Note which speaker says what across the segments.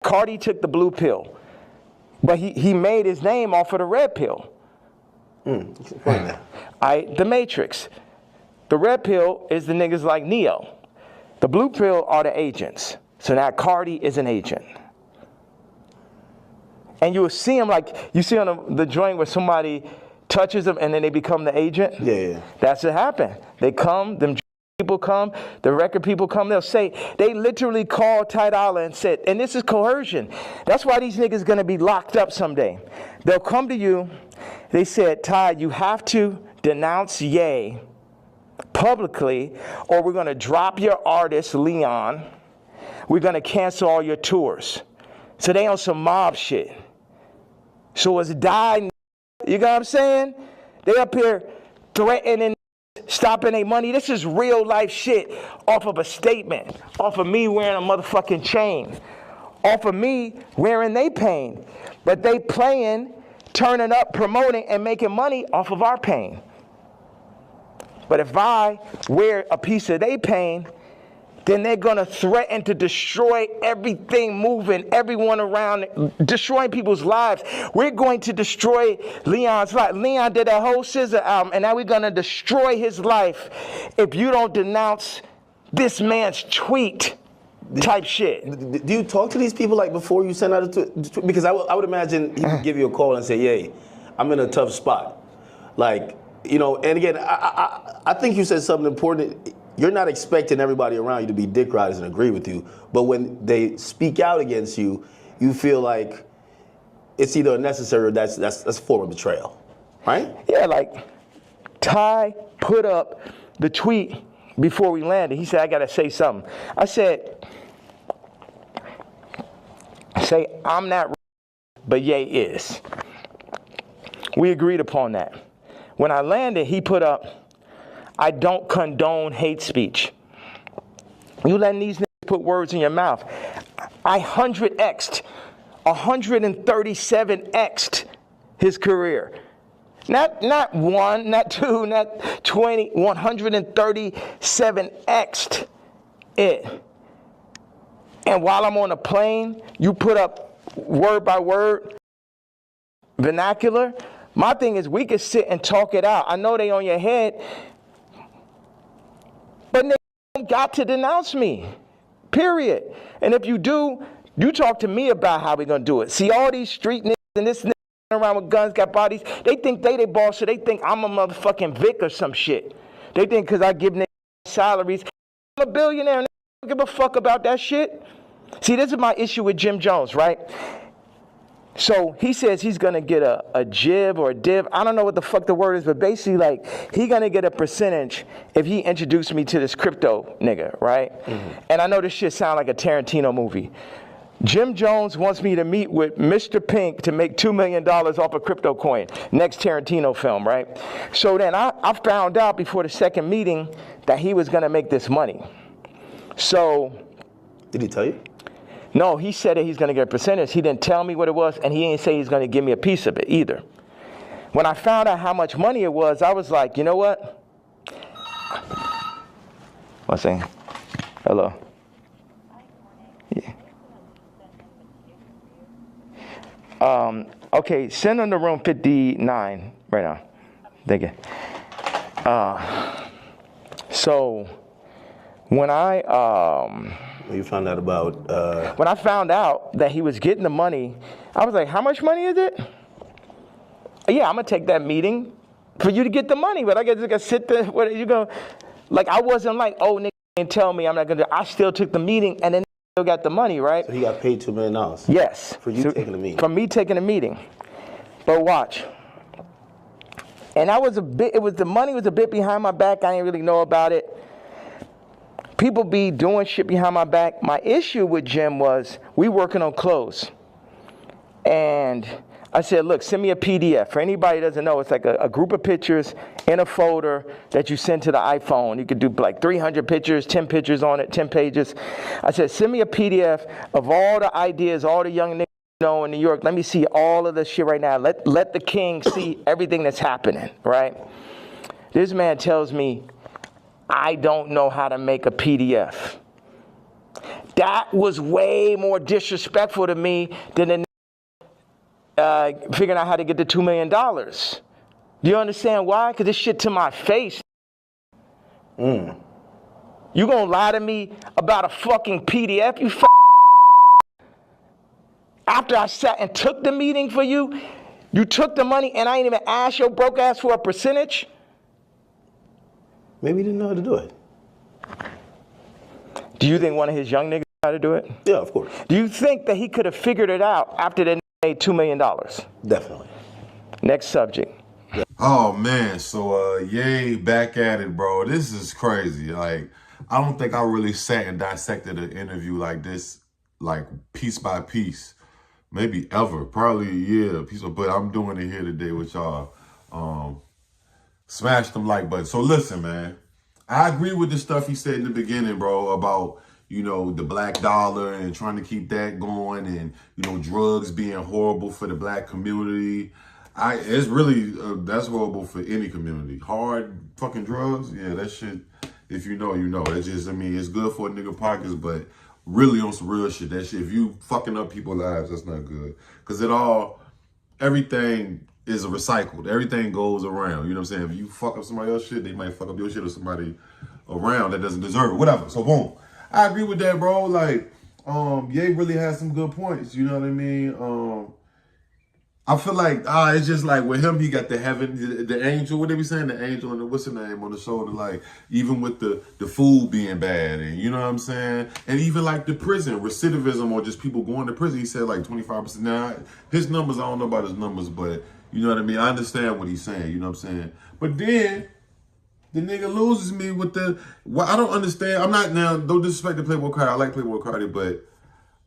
Speaker 1: Cardi took the blue pill, but he made his name off of the red pill. The Matrix. The red pill is the niggas like Neo. The blue pill are the agents. So now Cardi is an agent. And you will see him like, you see on the joint where somebody touches them and then they become the agent?
Speaker 2: Yeah.
Speaker 1: That's what happened. They come, them people come, the record people come, they'll say, they literally called Ty Dolla and said, and this is coercion. That's why these niggas gonna be locked up someday. They'll come to you, they said, Ty, you have to denounce Ye publicly or we're gonna drop your artist, Leon. We're gonna cancel all your tours. So they on some mob shit. So it's die, you know what I'm saying? They up here threatening, stopping their money. This is real life shit off of a statement, off of me wearing a motherfucking chain, off of me wearing they pain. But they playing, turning up, promoting, and making money off of our pain. But if I wear a piece of they pain, then they're going to threaten to destroy everything moving, everyone around, destroying people's lives. We're going to destroy Leon's life. Leon did a whole SZA album, and now we're going to destroy his life if you don't denounce this man's tweet type shit.
Speaker 2: Do you talk to these people like before you send out a tweet? Because I would imagine he would give you a call and say, "Yay, I'm in a tough spot." Like, you know, and again, I think you said something important. You're not expecting everybody around you to be dick riders and agree with you, but when they speak out against you, you feel like it's either necessary or that's a form of betrayal, right?
Speaker 1: Yeah, like Ty put up the tweet before we landed. He said, I gotta say something. I said, I'm not, but Ye is. We agreed upon that. When I landed, he put up, I don't condone hate speech. You letting these niggas put words in your mouth. I 137x'd his career. Not one, not two, not 20, 137x'd it. And while I'm on a plane, you put up word by word vernacular. My thing is we could sit and talk it out. I know they on your head, but they don't got to denounce me, period. And if you do, you talk to me about how we gonna do it. See all these street niggas and this nigga around with guns, got bodies, they think they boss, so they think I'm a motherfucking Vic or some shit. They think because I give niggas salaries, I'm a billionaire and they don't give a fuck about that shit. See, this is my issue with Jim Jones, right? So he says he's gonna get a jib or a div. I don't know what the fuck the word is, but basically like he gonna get a percentage if he introduced me to this crypto nigga, right? Mm-hmm. And I know this shit sound like a Tarantino movie. Jim Jones wants me to meet with Mr. Pink to make $2 million off a crypto coin. Next Tarantino film, right? So then I found out before the second meeting that he was gonna make this money. So.
Speaker 2: Did he tell you?
Speaker 1: No, he said that he's going to get a percentage. He didn't tell me what it was, and he didn't say he's going to give me a piece of it either. When I found out how much money it was, I was like, you know what? One second. Hello. Yeah. Okay, send them to room 59 right now. Thank you. So when you found out about... When I found out that he was getting the money, I was like, how much money is it? Yeah, I'm going to take that meeting for you to get the money, but I got to sit there. What are you going? Like, I wasn't like, oh, nigga, didn't tell me I'm not going to do it. I still took the meeting, and then still got the money, right?
Speaker 2: So he got paid $2 million?
Speaker 1: Yes.
Speaker 2: For you taking the meeting?
Speaker 1: For me taking the meeting. But watch. And the money was a bit behind my back. I didn't really know about it. People be doing shit behind my back. My issue with Jim was we working on clothes. And I said, look, send me a PDF. For anybody who doesn't know, it's like a group of pictures in a folder that you send to the iPhone. You could do like 300 pictures, 10 pictures on it, 10 pages. I said, send me a PDF of all the ideas, all the young niggas you know in New York. Let me see all of this shit right now. Let the king see everything that's happening, right? This man tells me, I don't know how to make a PDF. That was way more disrespectful to me than figuring out how to get the $2 million. Do you understand why? Because this shit to my face. You gonna lie to me about a fucking PDF, you After I sat and took the meeting for you, you took the money and I ain't even asked your broke ass for a percentage?
Speaker 2: Maybe he didn't know how to do it.
Speaker 1: Do you think one of his young niggas knew how to do it?
Speaker 2: Yeah, of course.
Speaker 1: Do you think that he could have figured it out after they made $2 million?
Speaker 2: Definitely.
Speaker 1: Next subject.
Speaker 3: Oh man, so Ye back at it, bro. This is crazy. Like, I don't think I really sat and dissected an interview like this, like piece by piece. Maybe ever. Probably a year, but I'm doing it here today with y'all. Smash them like buttons. So listen, man. I agree with the stuff he said in the beginning, bro, about, you know, the black dollar and trying to keep that going and, you know, drugs being horrible for the black community. It's really, that's horrible for any community. Hard fucking drugs, yeah, that shit, if you know, you know. It's just, I mean, it's good for a nigga pockets, but really on some real shit, that shit, if you fucking up people's lives, that's not good. Because everything is recycled. Everything goes around, you know what I'm saying? If you fuck up somebody else's shit, they might fuck up your shit or somebody around that doesn't deserve it, whatever. So boom, I agree with that, bro. Like, Ye really has some good points, you know what I mean? I feel like, it's just like with him, he got the heaven, the angel, what they be saying, the angel and the, what's the name on the shoulder, like, even with the food being bad, and you know what I'm saying? And even like the prison, recidivism, or just people going to prison, he said like 25%. Now, his numbers, I don't know about his numbers, but you know what I mean? I understand what he's saying, you know what I'm saying? But then, the nigga loses me with I don't understand, I'm not, now, don't disrespect the Playboy Cardi, I like Playboy Cardi, but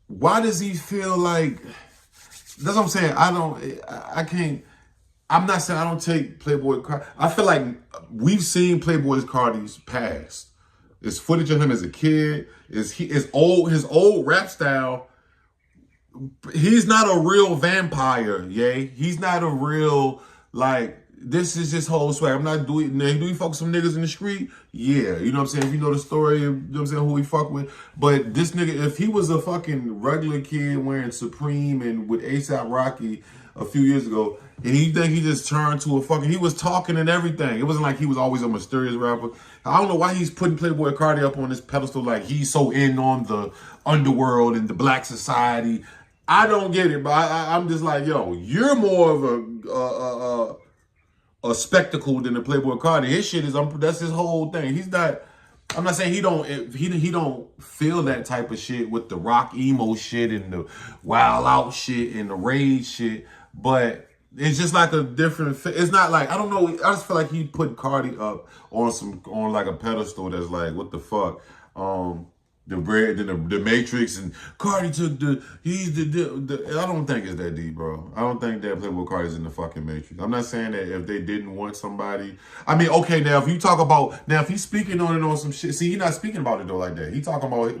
Speaker 3: why does he feel like, that's what I'm saying. I can't, I'm not saying I don't take Playboy Cardi. I feel like we've seen Playboy Cardi's past. There's footage of him as a kid. His old rap style. He's not a real vampire, yay. He's not a real, like, this is his whole swag. I'm not doing, do he fuck some niggas in the street? Yeah, you know what I'm saying? If you know the story, you know what I'm saying, who he fuck with. But this nigga, if he was a fucking regular kid wearing Supreme and with A$AP Rocky a few years ago, and he think he just turned to a fucking, he was talking and everything. It wasn't like he was always a mysterious rapper. I don't know why he's putting Playboy Cardi up on this pedestal like he's so in on the underworld and the black society. I don't get it, but I'm just like, yo, you're more of a spectacle than the Playboy Cardi. His shit is, that's his whole thing. He's not, I'm not saying he don't feel that type of shit with the rock emo shit and the wild out shit and the rage shit, but it's just like a different, it's not like, I don't know, I just feel like he put Cardi up on like a pedestal that's like, what the fuck? The Matrix and Cardi took I don't think it's that deep, bro. I don't think that Playboy Cardi's in the fucking Matrix. I'm not saying that if they didn't want somebody, I mean, okay, now if you talk about, now if he's speaking on it on some shit, see, he's not speaking about it though like that. He talking about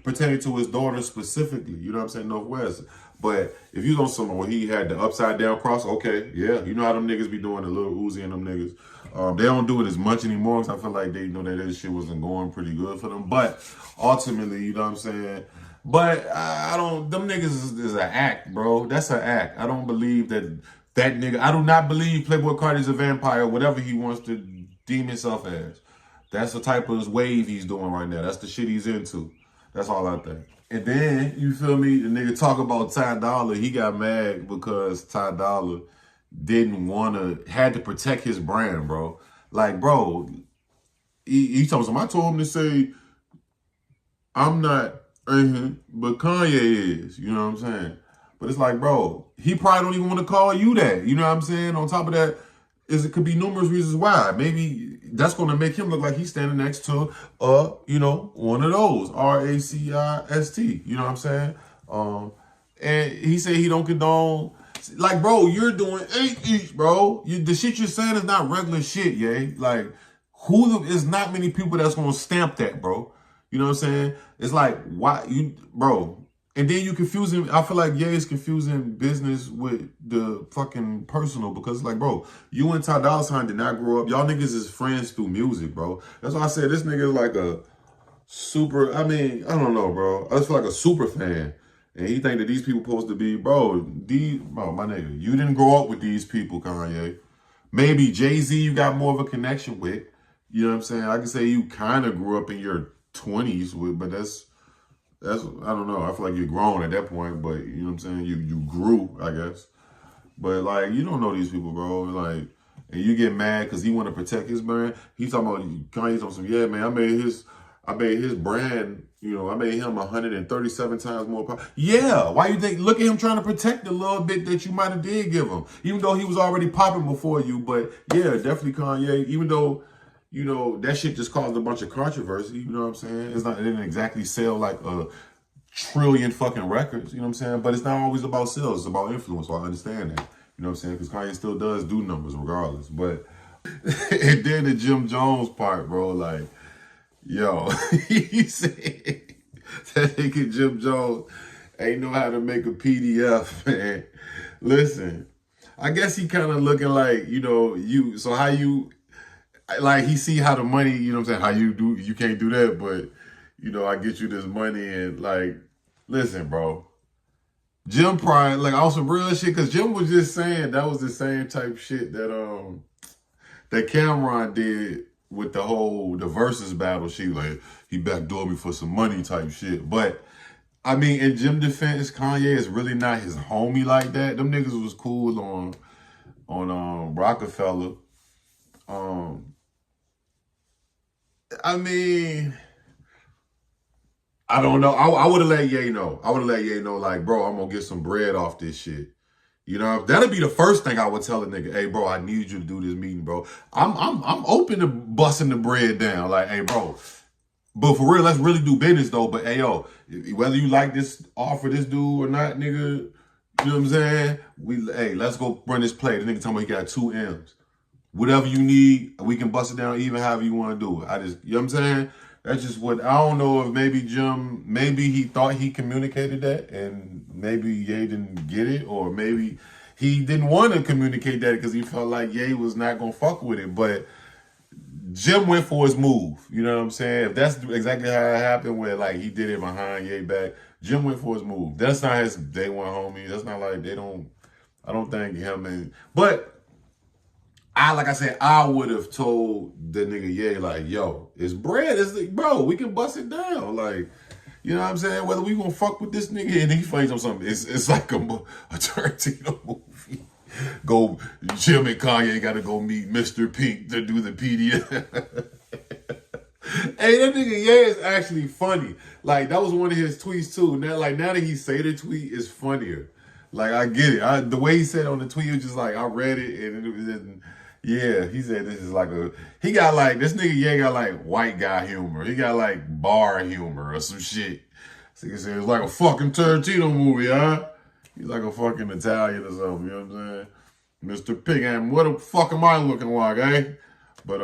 Speaker 3: pertaining to his daughter specifically, you know what I'm saying, Northwest. But if you on somewhere where he had the upside down cross, okay, yeah, you know how them niggas be doing, the little Uzi and them niggas. They don't do it as much anymore because I feel like they know that this shit wasn't going pretty good for them. But ultimately, you know what I'm saying? But I don't, them niggas is an act, bro. That's an act. I don't believe that nigga, I do not believe Playboy Cardi's a vampire, whatever he wants to deem himself as. That's the type of wave he's doing right now. That's the shit he's into. That's all I think. And then, you feel me, the nigga talk about Ty Dolla. He got mad because Ty Dolla had to protect his brand, bro. Like, bro, he told him, I told him to say, I'm not, but Kanye is, you know what I'm saying? But it's like, bro, he probably don't even want to call you that, you know what I'm saying? On top of that, it could be numerous reasons why. Maybe that's going to make him look like he's standing next to, you know, one of those, RACIST, you know what I'm saying? And he said he don't condone, like, bro, you're doing 8 each, bro. The shit you're saying is not regular shit, yay. Like, there's not many people that's going to stamp that, bro. You know what I'm saying? It's like, why, bro. And then you confusing, I feel like Ye is confusing business with the fucking personal because it's like, bro, you and Ty Dolla $ign did not grow up. Y'all niggas is friends through music, bro. That's why I said this nigga is like super. I mean, I don't know, bro. I just feel like a super fan, and he think that these people supposed to be, bro. My nigga, you didn't grow up with these people, Kanye. Maybe Jay-Z, you got more of a connection with. You know what I'm saying? I can say you kind of grew up in your 20s with, but that's I don't know. I feel like you're grown at that point, but you know what I'm saying? You grew, I guess. But like, you don't know these people, bro. Like, and you get mad because he want to protect his brand. He's talking about Kanye's on some, yeah, man. I made his brand. You know, I made him 137 times more popular. Yeah, why you think? Look at him trying to protect the little bit that you might have did give him, even though he was already popping before you. But yeah, definitely Kanye. Even though, you know, that shit just caused a bunch of controversy. You know what I'm saying? It didn't exactly sell like a trillion fucking records. You know what I'm saying? But it's not always about sales. It's about influence. So I understand that. You know what I'm saying? Because Kanye still does do numbers regardless. But and then the Jim Jones part, bro, like, yo, he said that nigga Jim Jones ain't know how to make a PDF, man. Listen, I guess he kind of looking like, you know, so how you, like, he see how the money, you know what I'm saying, how you can't do that, but, you know, I get you this money and, like, listen, bro. Jim probably, like, on some real shit, because Jim was just saying that was the same type shit that Cameron did with the versus battle. She like, he backdoored me for some money type shit. But I mean, in Jim defense, Kanye is really not his homie like that. Them niggas was cool on Rockefeller. I mean, I don't know. I would have let Ye know. I would have let Ye know, like, bro, I'm gonna get some bread off this shit. You know, that'd be the first thing I would tell a nigga. Hey, bro, I need you to do this meeting, bro. I'm open to busting the bread down. Like, hey, bro. But for real, let's really do business though. But hey, yo, whether you like this offer, this dude or not, nigga, you know what I'm saying? Hey, let's go run this play. The nigga talking about he got 2 M's. Whatever you need, we can bust it down even however you want to do it. You know what I'm saying? That's just what, I don't know if maybe Jim, maybe he thought he communicated that and maybe Ye didn't get it, or maybe he didn't want to communicate that because he felt like Ye was not going to fuck with it. But Jim went for his move. You know what I'm saying? If that's exactly how it happened, where like he did it behind Ye back, Jim went for his move. That's not his day one homie. That's not like I don't think him but like I said, I would have told the nigga Ye, like, yo, it's bread. It's like, bro, we can bust it down. Like, you know what I'm saying? Whether we gonna fuck with this nigga and he finds on something, it's like a Tarantino movie. Jim and Kanye gotta go meet Mr. Pink to do the PDF. Hey, that nigga Ye is actually funny. Like, that was one of his tweets too. Now that he say the tweet, is funnier. Like, I get it. The way he said it on the tweet, it was just like, I read it and it was yeah, he said this is like this nigga Ye got like white guy humor. He got like bar humor or some shit. So he said it's like a fucking Tarantino movie, huh? He's like a fucking Italian or something, you know what I'm saying? Mr. Pig, what the fuck am I looking like, eh? But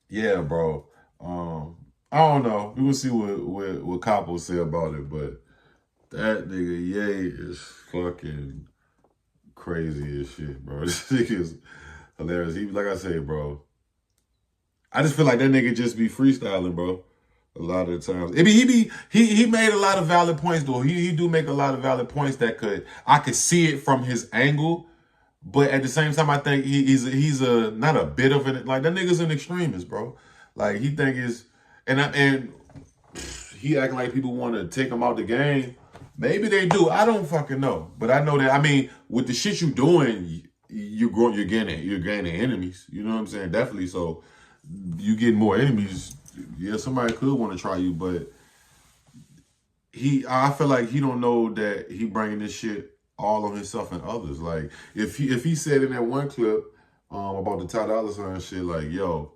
Speaker 3: yeah, bro. I don't know. We will see what Capo say about it, but that nigga Ye is fucking crazy as shit, bro. This nigga is hilarious. Like I say, bro, I just feel like that nigga just be freestyling, bro. A lot of the times. He made a lot of valid points though. He do make a lot of valid points that I could see it from his angle, but at the same time I think he's not a bit of an, like, that nigga's an extremist, bro. Like, he think is and he acting like people want to take him out the game. Maybe they do. I don't fucking know. But I know that, I mean, with the shit you doing, you're gaining enemies. You know what I'm saying? Definitely. So you get more enemies. Yeah, somebody could want to try you, but I feel like he don't know that he bringing this shit all on himself and others. Like, if he said in that one clip about the Ty Dolla $ign shit, like, yo,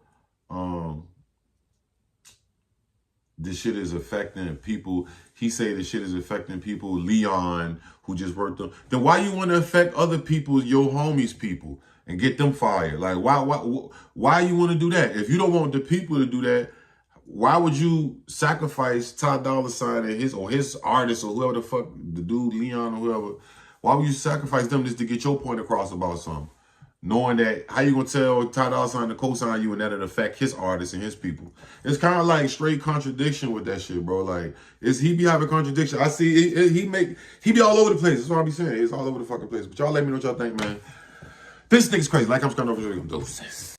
Speaker 3: this shit is affecting people. He say this shit is affecting people, Leon, who just worked on. Then why you want to affect other people, your homies people, and get them fired? Like, why you want to do that? If you don't want the people to do that, why would you sacrifice Ty Dolla $ign and his artist or whoever the fuck, the dude, Leon or whoever, why would you sacrifice them just to get your point across about something? knowing that, how you gonna tell Ty Dolla $ign to co-sign you and that'll affect his artists and his people? It's kind of like straight contradiction with that shit, bro. Like, he be having contradiction. I see he be all over the place. That's what I be saying. It's all over the fucking place. But y'all let me know what y'all think, man. This thing's crazy. Like, I'm scared of